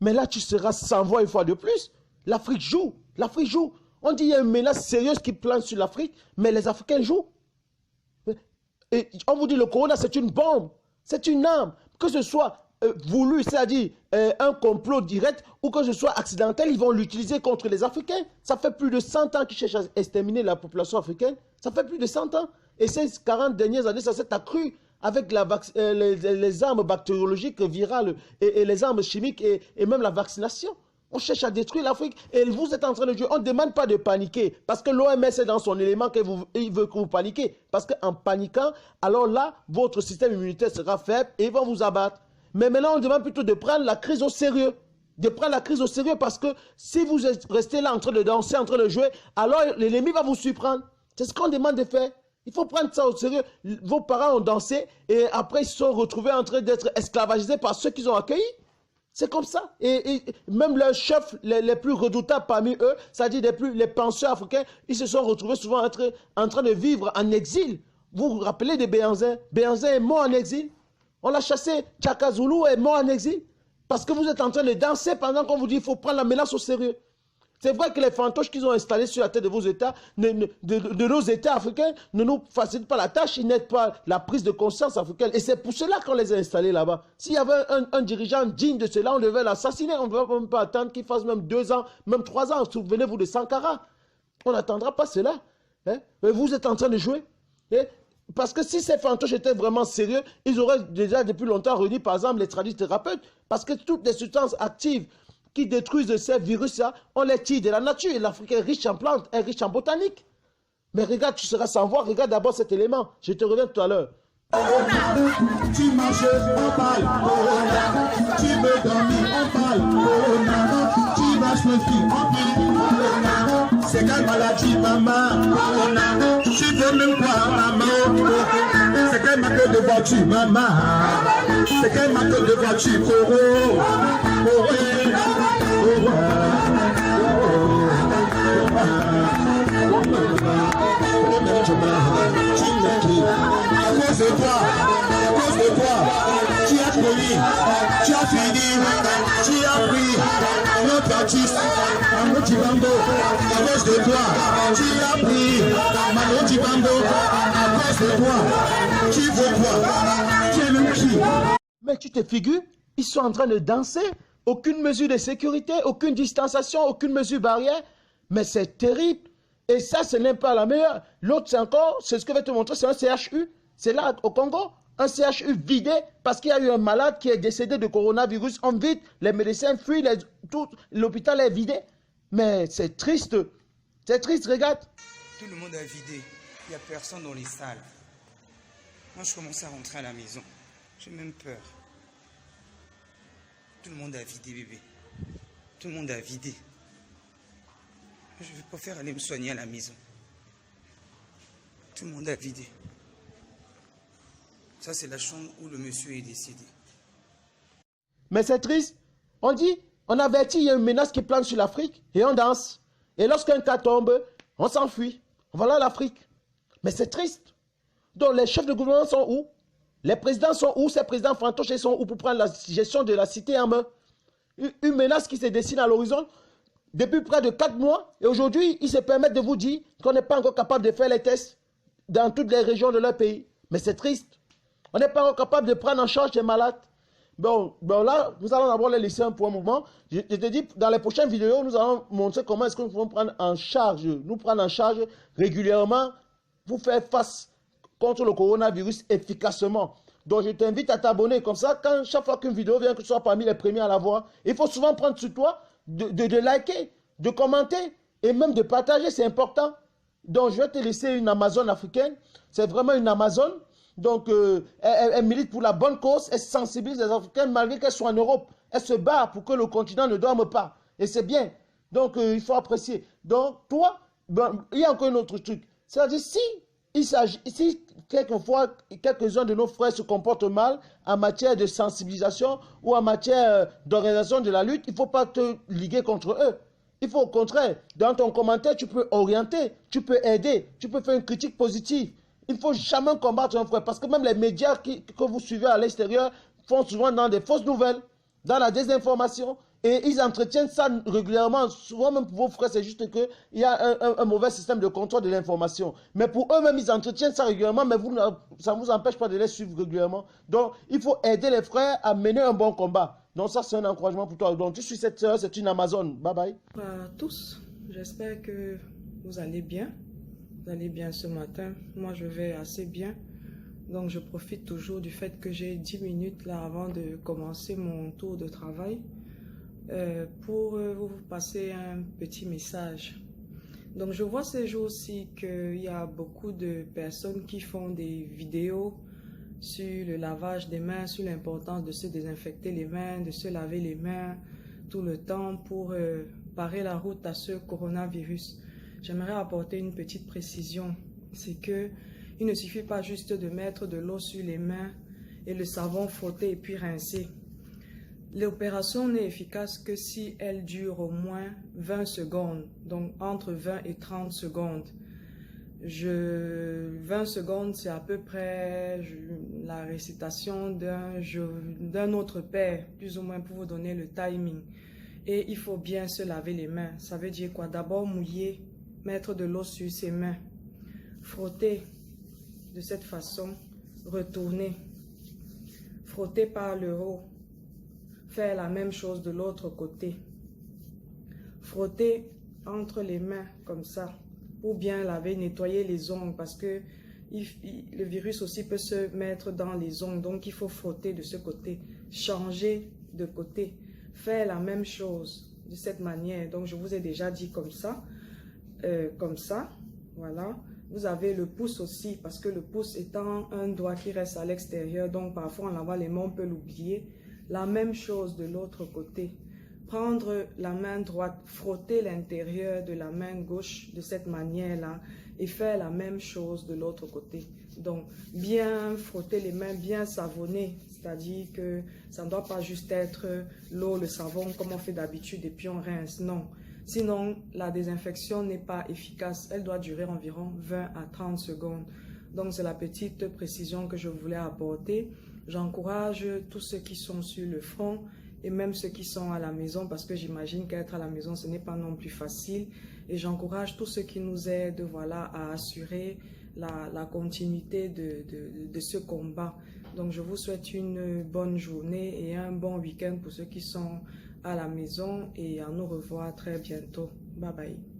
Mais là, tu seras sans voix une fois de plus. L'Afrique joue. L'Afrique joue. On dit qu'il y a une menace sérieuse qui plane sur l'Afrique, mais les Africains jouent. Et on vous dit le corona, c'est une bombe. C'est une arme. Que ce soit voulu, c'est-à-dire un complot direct, ou que ce soit accidentel, ils vont l'utiliser contre les Africains. Ça fait plus de 100 ans qu'ils cherchent à exterminer la population africaine. Ça fait plus de 100 ans. Et ces 40 dernières années, ça s'est accru avec les armes bactériologiques virales et les armes chimiques et même la vaccination. On cherche à détruire l'Afrique et vous êtes en train de jouer. On ne demande pas de paniquer parce que l'OMS est dans son élément qu'il veut que vous paniquez. Parce qu'en paniquant, alors là, votre système immunitaire sera faible et ils vont vous abattre. Mais maintenant, on demande plutôt de prendre la crise au sérieux. De prendre la crise au sérieux parce que si vous restez là en train de danser, en train de jouer, alors l'ennemi va vous surprendre. C'est ce qu'on demande de faire. Il faut prendre ça au sérieux. Vos parents ont dansé et après ils se sont retrouvés en train d'être esclavagisés par ceux qu'ils ont accueillis. C'est comme ça. Et même leurs chefs les plus redoutables parmi eux, c'est-à-dire les penseurs africains, ils se sont retrouvés souvent en train de vivre en exil. Vous vous rappelez de Béhanzin? Béhanzin est mort en exil. On l'a chassé. Tchaka Zulu est mort en exil. Parce que vous êtes en train de danser pendant qu'on vous dit qu'il faut prendre la menace au sérieux. C'est vrai que les fantoches qu'ils ont installés sur la tête de vos États, de nos États africains, ne nous facilitent pas la tâche, ils n'aident pas la prise de conscience africaine. Et c'est pour cela qu'on les a installés là-bas. S'il y avait un dirigeant digne de cela, on devait l'assassiner. On ne va même pas attendre qu'il fasse même 2 ans, même 3 ans. Souvenez-vous de Sankara. On n'attendra pas cela. Hein? Mais vous êtes en train de jouer. Hein? Parce que si ces fantoches étaient vraiment sérieux, ils auraient déjà depuis longtemps réuni par exemple les tradithérapeutes. Parce que toutes les substances actives qui détruisent ces virus-là, on les tire de la nature. Et l'Afrique est riche en plantes, est riche en botanique. Mais regarde, tu seras sans voir, regarde d'abord cet élément. Je te reviens tout à l'heure. Tu manges, on parle, tu me dormis, on parle, tu vas choisir, on parle. C'est quelle maladie, maman? Tu veux même quoi, maman? C'est quelle marque de voiture, maman? C'est quelle marque de voiture, Koro? À cause de toi, tu as connu, tu as fini, tu as pris notre artiste, Mano Dibango. À cause de toi, tu as pris Mano Dibango. À cause de toi, tu veux quoi? Tu es le qui? Mais tu te figures, ils sont en train de danser, aucune mesure de sécurité, aucune distanciation, aucune mesure barrière. Mais c'est terrible. Et ça, ce n'est pas la meilleure. L'autre, c'est encore, c'est ce que je vais te montrer, c'est un CHU. C'est là, au Congo, un CHU vidé parce qu'il y a eu un malade qui est décédé de coronavirus. On vide, les médecins fuient, l'hôpital est vidé. Mais c'est triste. C'est triste, regarde. Tout le monde est vidé. Il n'y a personne dans les salles. Moi, je commence à rentrer à la maison. J'ai même peur. Tout le monde est vidé, bébé. Tout le monde est vidé. Je vais préférer aller me soigner à la maison. Tout le monde est vidé. Ça, c'est la chambre où le monsieur est décédé. Mais c'est triste. On dit, on avertit, il y a une menace qui plane sur l'Afrique et on danse. Et lorsqu'un cas tombe, on s'enfuit. Voilà l'Afrique. Mais c'est triste. Donc les chefs de gouvernement sont où? Les présidents sont où? Ces présidents fantoches sont où pour prendre la gestion de la cité en main? Une menace qui se dessine à l'horizon depuis près de 4 mois. Et aujourd'hui, ils se permettent de vous dire qu'on n'est pas encore capable de faire les tests dans toutes les régions de leur pays. Mais c'est triste. On n'est pas encore capable de prendre en charge les malades. Bon là, nous allons d'abord les laisser pour un moment. Je te dis, dans les prochaines vidéos, nous allons montrer comment est-ce que nous pouvons prendre en charge, régulièrement, pour faire face contre le coronavirus efficacement. Donc, je t'invite à t'abonner. Comme ça, chaque fois qu'une vidéo vient, que tu sois parmi les premiers à la voir, il faut souvent prendre sur toi de liker, de commenter et même de partager. C'est important. Donc, je vais te laisser une Amazone africaine. C'est vraiment une Amazone. Donc, elle milite pour la bonne cause. Elle sensibilise les Africains malgré qu'elle soit en Europe. Elle se bat pour que le continent ne dorme pas. Et c'est bien. Donc, il faut apprécier. Donc, toi, il y a encore un autre truc. C'est-à-dire, si quelquefois, quelques-uns de nos frères se comportent mal en matière de sensibilisation ou en matière d'organisation de la lutte, il ne faut pas te liguer contre eux. Il faut au contraire, dans ton commentaire, tu peux orienter, tu peux aider, tu peux faire une critique positive. Il ne faut jamais combattre un frère parce que même les médias que vous suivez à l'extérieur font souvent dans des fausses nouvelles. dans la désinformation. Et ils entretiennent ça régulièrement. Souvent même pour vos frères, c'est juste qu'il y a un mauvais système de contrôle de l'information. Mais pour eux-mêmes, ils entretiennent ça régulièrement, mais ça ne vous empêche pas de les suivre régulièrement. Donc, il faut aider les frères à mener un bon combat. Donc ça, c'est un encouragement pour toi. Donc, tu suis cette sœur, c'est une Amazone. Bye bye. À tous, j'espère que vous allez bien. Vous allez bien ce matin. Moi, je vais assez bien. Donc, je profite toujours du fait que j'ai 10 minutes là avant de commencer mon tour de travail pour vous passer un petit message. Donc, je vois ces jours-ci qu'il y a beaucoup de personnes qui font des vidéos sur le lavage des mains, sur l'importance de se désinfecter les mains, de se laver les mains tout le temps pour parer la route à ce coronavirus. J'aimerais apporter une petite précision. C'est que il ne suffit pas juste de mettre de l'eau sur les mains et le savon frotter et puis rincer. L'opération n'est efficace que si elle dure au moins 20 secondes, donc entre 20 et 30 secondes. 20 secondes, c'est à peu près la récitation d'un autre père, plus ou moins pour vous donner le timing. Et il faut bien se laver les mains. Ça veut dire quoi? D'abord mouiller, mettre de l'eau sur ses mains, frotter de cette façon, retourner, frotter par le haut, faire la même chose de l'autre côté, frotter entre les mains comme ça, ou bien laver, nettoyer les ongles parce que le virus aussi peut se mettre dans les ongles, donc il faut frotter de ce côté, changer de côté, faire la même chose de cette manière. Donc je vous ai déjà dit comme ça, voilà. Vous avez le pouce aussi, parce que le pouce étant un doigt qui reste à l'extérieur, donc parfois en lavant les mains, on peut l'oublier. La même chose de l'autre côté. Prendre la main droite, frotter l'intérieur de la main gauche de cette manière-là et faire la même chose de l'autre côté. Donc, bien frotter les mains, bien savonner, c'est-à-dire que ça ne doit pas juste être l'eau, le savon comme on fait d'habitude et puis on rince, non. Sinon, la désinfection n'est pas efficace. Elle doit durer environ 20 à 30 secondes. Donc, c'est la petite précision que je voulais apporter. J'encourage tous ceux qui sont sur le front et même ceux qui sont à la maison, parce que j'imagine qu'être à la maison, ce n'est pas non plus facile. Et j'encourage tous ceux qui nous aident, voilà, à assurer la continuité de ce combat. Donc, je vous souhaite une bonne journée et un bon week-end pour ceux qui sont à la maison et à nous revoir très bientôt. Bye bye.